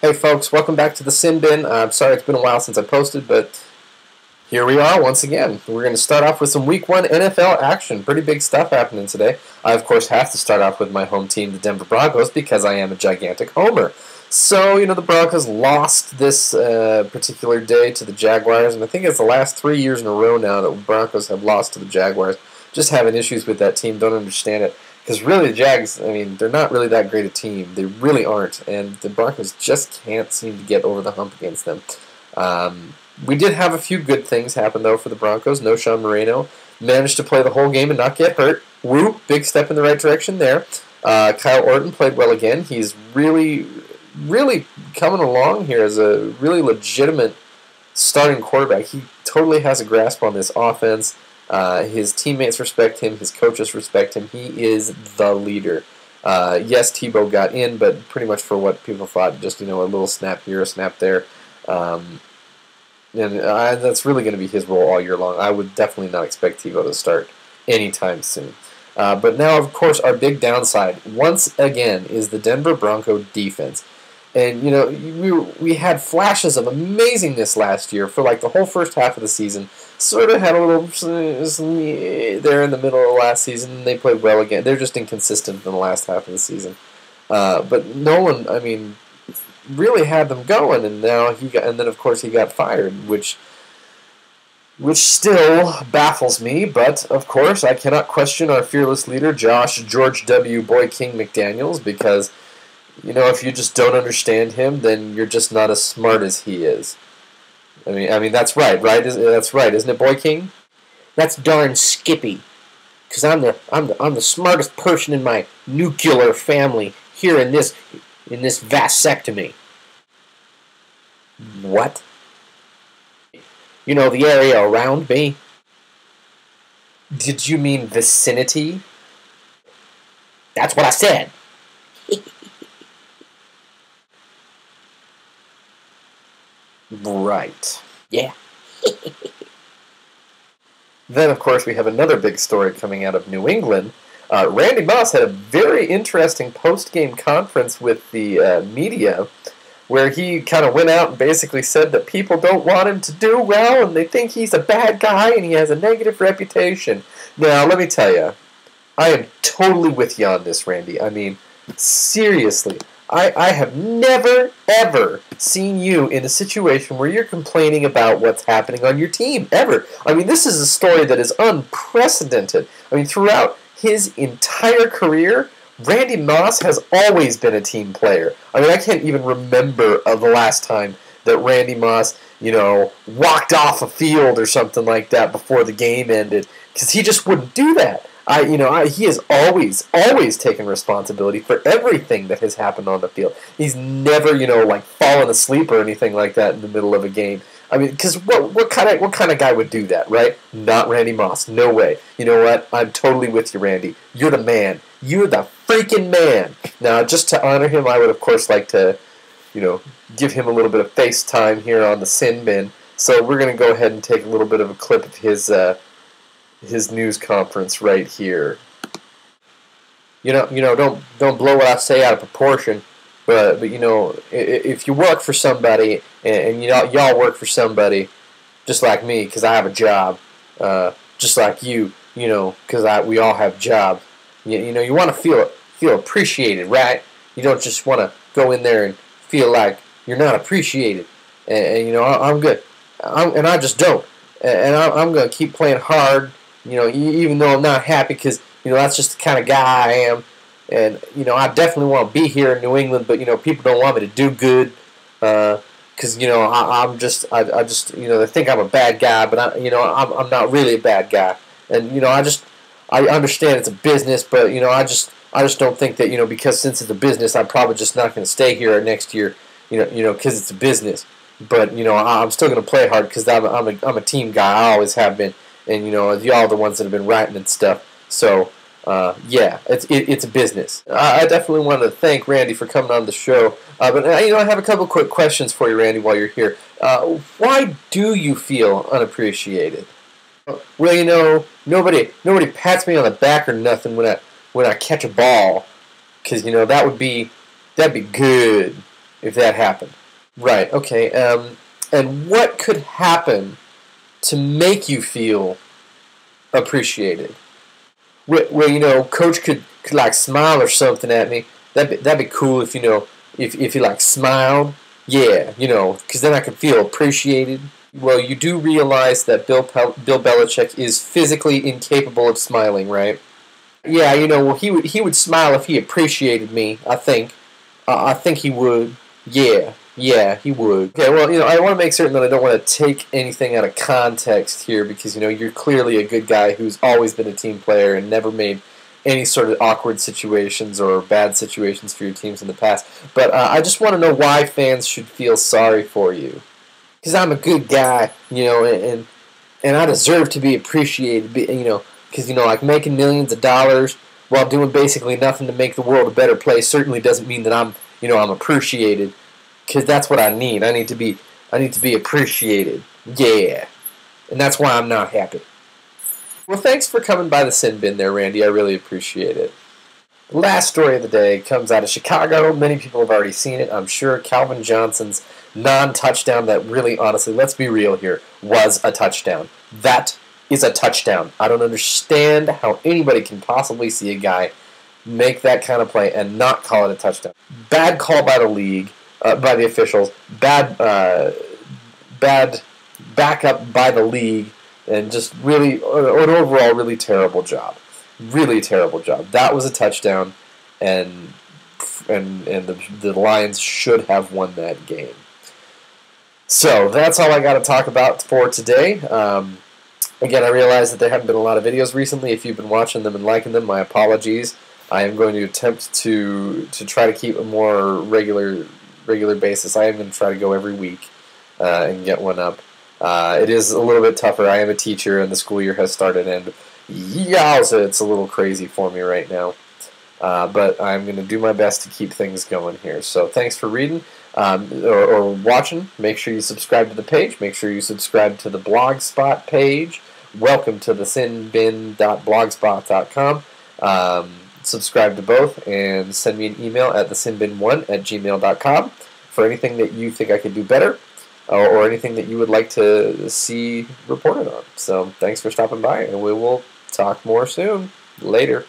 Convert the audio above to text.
Hey folks, welcome back to the Sin Bin. I'm sorry it's been a while since I posted, but here we are once again. We're going to start off with some Week 1 NFL action. Pretty big stuff happening today. I, of course, have to start off with my home team, the Denver Broncos, because I am a gigantic homer. So, the Broncos lost this particular day to the Jaguars, and I think it's the last 3 years in a row now that the Broncos have lost to the Jaguars. Just having issues with that team, don't understand it. Because really, the Jags, they're not really that great a team. They really aren't. And the Broncos just can't seem to get over the hump against them. We did have a few good things happen, though, for the Broncos. No Sean Moreno. Managed to play the whole game and not get hurt. Woo! Big step in the right direction there. Kyle Orton played well again. He's really coming along here as a really legitimate starting quarterback. He totally has a grasp on this offense. His teammates respect him. His coaches respect him. He is the leader. Yes, Tebow got in, but pretty much for what people thought, just a little snap here, a snap there. And that's really going to be his role all year long. I would definitely not expect Tebow to start anytime soon. But now, of course, our big downside, once again, is the Denver Bronco defense. And, we had flashes of amazingness last year for like the whole first half of the season. Sort of had a little there in the middle of last season. They played well again. They're just inconsistent in the last half of the season. But Nolan, really had them going, and now then of course he got fired, which still baffles me. But of course I cannot question our fearless leader, George W. Boy King McDaniels, because if you just don't understand him, then you're just not as smart as he is. That's right? That's right, isn't it, Boy King? That's darn Skippy, because I'm the smartest person in my nuclear family here in this vasectomy. What? The area around me. Did you mean vicinity? That's what I said. Right. Yeah. Then, of course, we have another big story coming out of New England. Randy Moss had a very interesting post-game conference with the media where he kind of went out and basically said that people don't want him to do well and they think he's a bad guy and he has a negative reputation. Now, let me tell you, I am totally with you on this, Randy. Seriously. I have never, ever seen you in a situation where you're complaining about what's happening on your team, ever. This is a story that is unprecedented. Throughout his entire career, Randy Moss has always been a team player. I can't even remember the last time that Randy Moss, walked off a field or something like that before the game ended, because he just wouldn't do that. He has always taken responsibility for everything that has happened on the field. He's never, fallen asleep or anything like that in the middle of a game. Because what kind of guy would do that, right? Not Randy Moss. No way. You know what? I'm totally with you, Randy. You're the man. You're the freaking man. Now, just to honor him, I would, of course, like to, give him a little bit of face time here on the Sin Bin. So we're going to go ahead and take a little bit of a clip of his news conference right here. Don't blow what I say out of proportion, but if you work for somebody and y'all work for somebody, just like me, because I have a job, just like you, because we all have jobs. You want to feel appreciated, right? You don't just want to go in there and feel like you're not appreciated. And I'm good, and I just don't, and I'm going to keep playing hard. Even though I'm not happy, because that's just the kind of guy I am, and I definitely want to be here in New England, but people don't want me to do good, because I just they think I'm a bad guy, but I'm not really a bad guy, and I understand it's a business, but I just don't think that because since it's a business, I'm probably just not going to stay here next year, because it's a business, but I'm still going to play hard because I'm a team guy. I always have been. And y'all are the ones that have been writing and stuff. So yeah, it's a business. I definitely want to thank Randy for coming on the show. But I have a couple quick questions for you, Randy, while you're here. Why do you feel unappreciated? Well, nobody pats me on the back or nothing when I catch a ball, because that'd be good. if that happened. Right, okay. And what could happen to make you feel appreciated? Well, coach could like smile or something at me. That'd be cool if if he like smiled. Yeah, because then I could feel appreciated. Well, you do realize that Bill Belichick is physically incapable of smiling, right? Yeah, well, he would smile if he appreciated me. I think he would. Yeah, he would. Okay, well, I want to make certain that I don't want to take anything out of context here because, you're clearly a good guy who's always been a team player and never made any sort of awkward situations or bad situations for your teams in the past. But I just want to know why fans should feel sorry for you. Because I'm a good guy, and I deserve to be appreciated, because, like making millions of dollars while doing basically nothing to make the world a better place certainly doesn't mean that I'm appreciated. Because that's what I need. I need to be appreciated. Yeah. And that's why I'm not happy. Well, thanks for coming by the sin bin there, Randy. I really appreciate it. The last story of the day comes out of Chicago. Many people have already seen it, I'm sure. Calvin Johnson's non-touchdown that really, honestly, let's be real here, was a touchdown. That is a touchdown. I don't understand how anybody can possibly see a guy make that kind of play and not call it a touchdown. Bad call by the league. By the officials, bad backup by the league, and just really an overall really terrible job. Really terrible job. That was a touchdown, and the Lions should have won that game. So that's all I got to talk about for today. Again, I realize that there haven't been a lot of videos recently. If you've been watching them and liking them, my apologies. I am going to attempt to try to keep a more regular basis. I am going to try to go every week and get one up. It is a little bit tougher. I am a teacher, and the school year has started, and yowza, it's a little crazy for me right now. But I'm going to do my best to keep things going here. So thanks for reading or watching. Make sure you subscribe to the page. Make sure you subscribe to the Blogspot page. Welcome to the sinbin.blogspot.com. Subscribe to both and send me an email at thesinbin1@gmail.com for anything that you think I could do better or anything that you would like to see reported on. So thanks for stopping by, and we will talk more soon. Later.